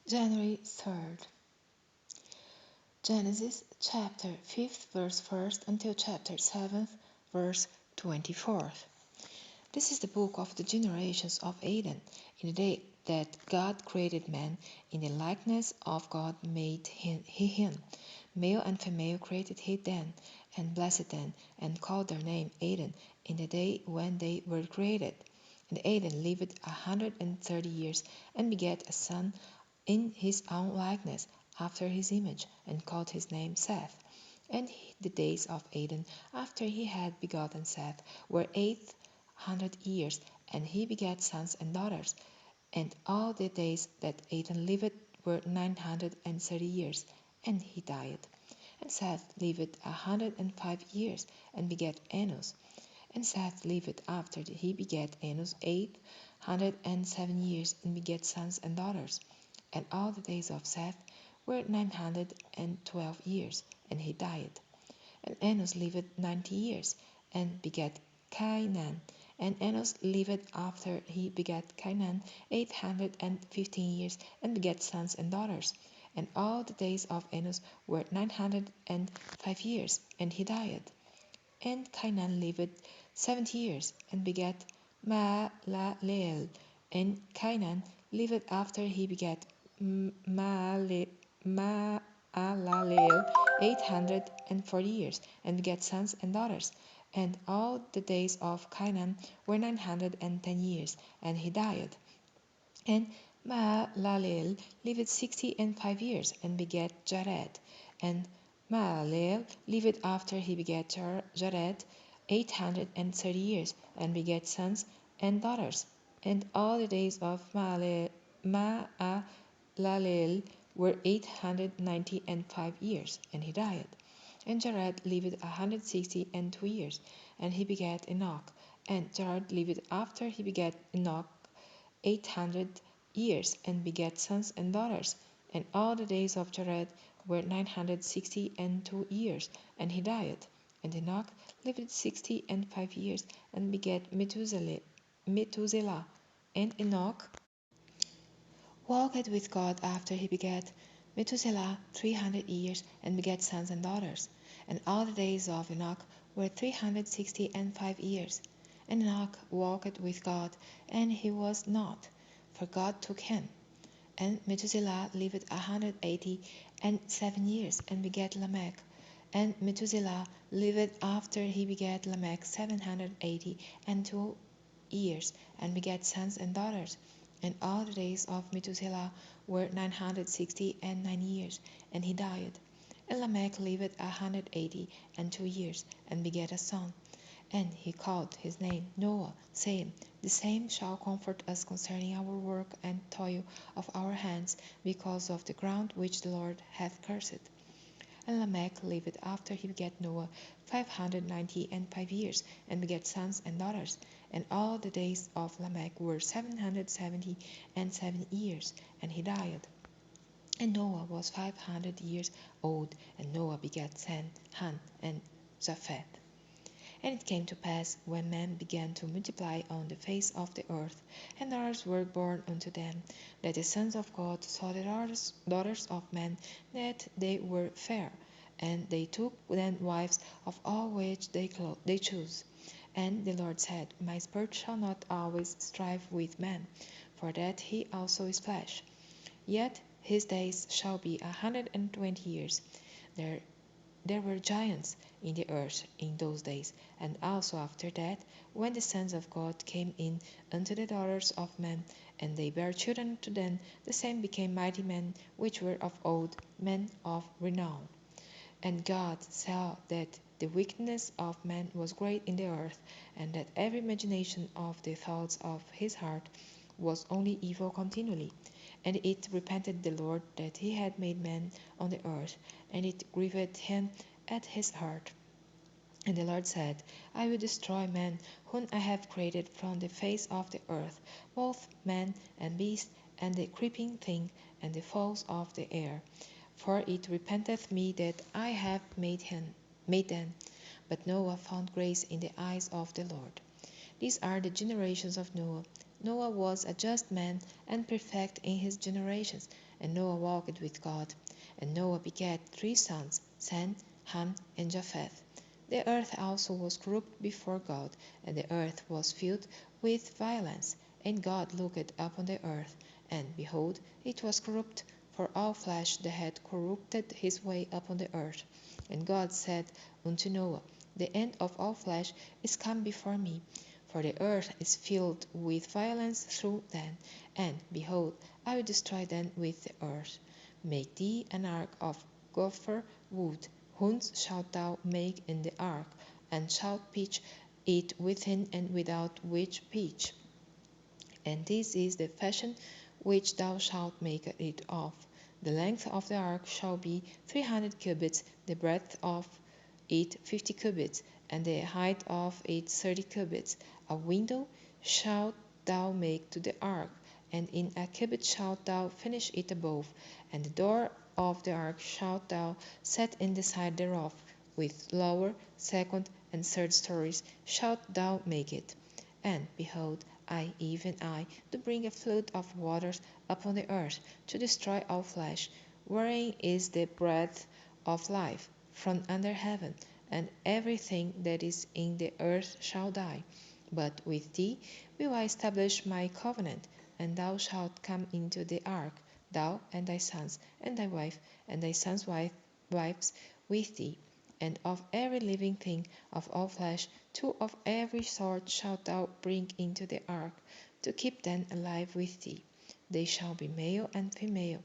January 3rd. Genesis chapter 5th verse 1st until chapter 7th verse 24th. This is the book of the generations of Adam. In the day that God created man, in the likeness of God made he him. Male and female created he them, and blessed them, and called their name Adam, in the day when they were created. And Adam lived 130 years, and begat a son in his own likeness, after his image, and called his name Seth. And the days of Adam, after he had begotten Seth, were 800 years, and he begat sons and daughters. And all the days that Adam lived were 930 years, and he died. And Seth lived 105 years, and begat Enos. And Seth lived after he begat Enos 807 years, and begat sons and daughters. And all the days of Seth were 912 years, and he died. And Enos lived 90 years, and begat Cainan. And Enos lived after he begat Cainan 815 years, and begat sons and daughters. And all the days of Enos were 905 years, and he died. And Cainan lived 70 years, and begat Mahalalel. And Cainan lived after he begat Mahalalel 840 years, and begat sons and daughters. And all the days of Cainan were 910 years, and he died. And Mahalalel lived 65 years, and begat Jared. And Mahalalel lived after he begat Jared 830 years, and begat sons and daughters. And all the days of Mahalalel were 895 years, and he died. And Jared lived 162 years, and he begat Enoch. And Jared lived after he begat Enoch 800 years, and begat sons and daughters. And all the days of Jared were 962 years, and he died. And Enoch lived 65 years, and begat Methuselah. And Enoch walked with God after he begat Methuselah 300 years, and begat sons and daughters. And all the days of Enoch were 365 years. And Enoch walked with God, and he was not, for God took him. And Methuselah lived 187 years, and begat Lamech. And Methuselah lived after he begat Lamech 782 years, and begat sons and daughters. And all the days of Methuselah were 969 years, and he died. And Lamech lived 182 years, and begat a son. And he called his name Noah, saying, The same shall comfort us concerning our work and toil of our hands, because of the ground which the Lord hath cursed. And Lamech lived after he begat Noah 595 years, and begat sons and daughters. And all the days of Lamech were 777 years, and he died. And Noah was 500 years old, and Noah begat Ham, and Japheth. And it came to pass, when men began to multiply on the face of the earth, and daughters were born unto them, that the sons of God saw the daughters of men, that they were fair, and they took them wives of all which they chose. And the Lord said, My spirit shall not always strive with man, for that he also is flesh. Yet his days shall be 120 years. There there were giants in the earth in those days, and also after that, when the sons of God came in unto the daughters of men, and they bare children to them, the same became mighty men, which were of old, men of renown. And God saw that the wickedness of man was great in the earth, and that every imagination of the thoughts of his heart was only evil continually. And it repented the Lord that he had made man on the earth, and it grieved him at his heart. And the Lord said, I will destroy man, whom I have created from the face of the earth, both man and beast, and the creeping thing, and the fowls of the air. For it repenteth me that I have made them. But Noah found grace in the eyes of the Lord. These are the generations of Noah. Noah was a just man and perfect in his generations, and Noah walked with God. And Noah begat three sons, Sem, Ham, and Japheth. The earth also was corrupt before God, and the earth was filled with violence. And God looked upon the earth, and behold, it was corrupt, for all flesh that had corrupted his way upon the earth. And God said unto Noah, The end of all flesh is come before me, for the earth is filled with violence through them, and, behold, I will destroy them with the earth. Make thee an ark of gopher wood, whence shalt thou make in the ark, and shalt pitch it within and without, which pitch. And this is the fashion which thou shalt make it of. The length of the ark shall be 300 cubits, the breadth of it 50 cubits, and the height of it 30 cubits. A window shalt thou make to the ark, and in a cubit shalt thou finish it above. And the door of the ark shalt thou set in the side thereof, with lower, second, and third stories shalt thou make it. And, behold, I, even I, do bring a flood of waters upon the earth, to destroy all flesh, wherein is the breath of life from under heaven, and everything that is in the earth shall die. But with thee will I establish my covenant, and thou shalt come into the ark, thou and thy sons, and thy wife, and thy sons' wives with thee. And of every living thing of all flesh, two of every sort shalt thou bring into the ark, to keep them alive with thee. They shall be male and female,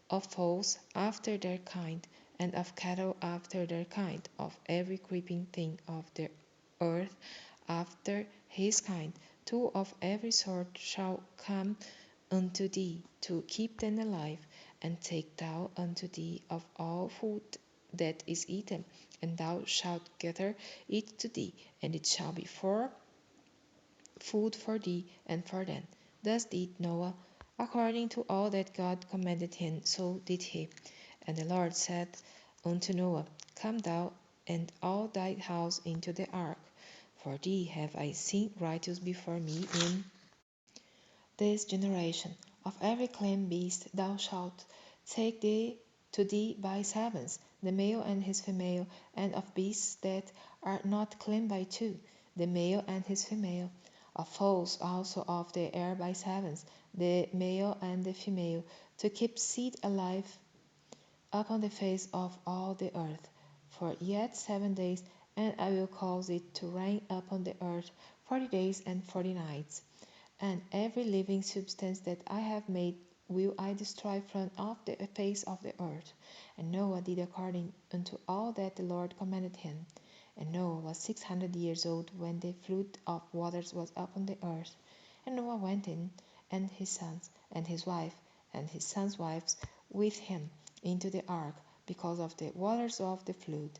of fowls after their kind, and of cattle after their kind, of every creeping thing of the earth after his kind. Two of every sort shall come unto thee, to keep them alive. And take thou unto thee of all food that is eaten, and thou shalt gather it to thee, and it shall be for food for thee and for them. Thus did Noah, according to all that God commanded him, so did he. And the Lord said unto Noah, Come thou and all thy house into the ark, for thee have I seen righteous before me in this generation. Of every clean beast thou shalt take thee to thee by sevens, the male and his female, and of beasts that are not clean by two, the male and his female, of fowls also of the air by sevens, the male and the female, to keep seed alive upon the face of all the earth. For yet 7 days, and I will cause it to rain upon the earth 40 days and 40 nights. And every living substance that I have made will I destroy from off the face of the earth. And Noah did according unto all that the Lord commanded him. And Noah was 600 years old when the flood of waters was upon the earth. And Noah went in, and his sons, and his wife, and his sons' wives with him into the ark, because of the waters of the flood,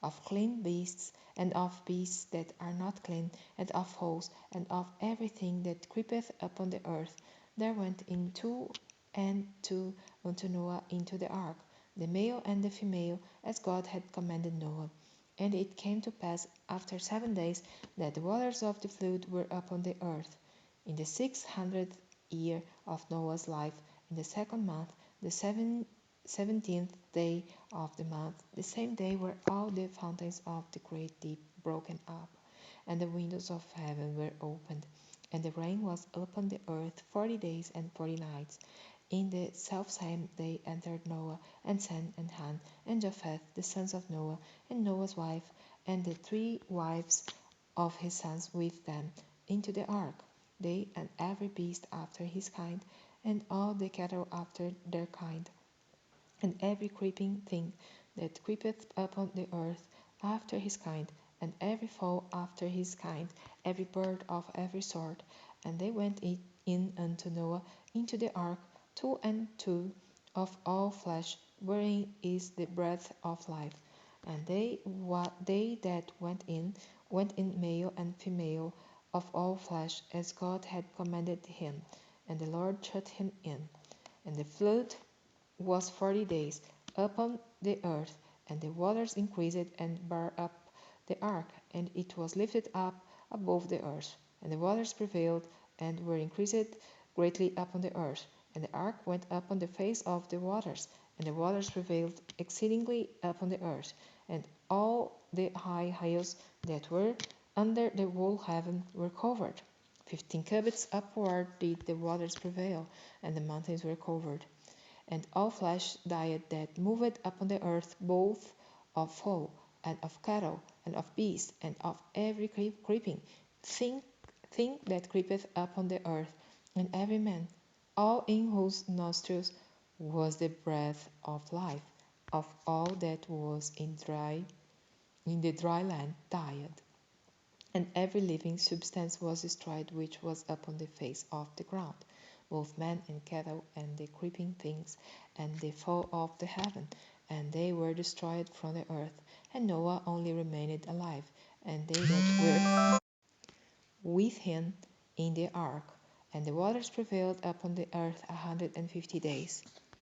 of clean beasts, and of beasts that are not clean, and of fowls, and of everything that creepeth upon the earth. There went in two and two unto Noah into the ark, the male and the female, as God had commanded Noah. And it came to pass after 7 days that the waters of the flood were upon the earth. In the 600th year of Noah's life, in the second month, the 17th day of the month, the same day were all the fountains of the great deep broken up, and the windows of heaven were opened, and the rain was upon the earth 40 days and 40 nights. In the selfsame day entered Noah, and Sem, and Ham, and Japheth, the sons of Noah, and Noah's wife, and the three wives of his sons with them, into the ark, they and every beast after his kind, and all the cattle after their kind, and every creeping thing that creepeth upon the earth after his kind, and every fowl after his kind, every bird of every sort. And they went in unto Noah into the ark, two and two of all flesh, wherein is the breath of life. And they that went in male and female of all flesh, as God had commanded him. And the Lord shut him in. And the flood was 40 days upon the earth, and the waters increased and bare up the ark, and it was lifted up above the earth. And the waters prevailed and were increased greatly upon the earth. And the ark went up on the face of the waters, and the waters prevailed exceedingly upon the earth, and all the high hills that were under the whole heaven were covered. 15 cubits upward did the waters prevail, and the mountains were covered. And all flesh died that moved upon the earth, both of fowl, and of cattle, and of beasts, and of every creeping thing, thing that creepeth upon the earth, and every man, all in whose nostrils was the breath of life, of all that was in the dry land died. And every living substance was destroyed which was upon the face of the ground, both man and cattle, and the creeping things, and the fowl of the heaven, and they were destroyed from the earth. And Noah only remained alive, and they that were with him in the ark. And the waters prevailed upon the earth 150 days.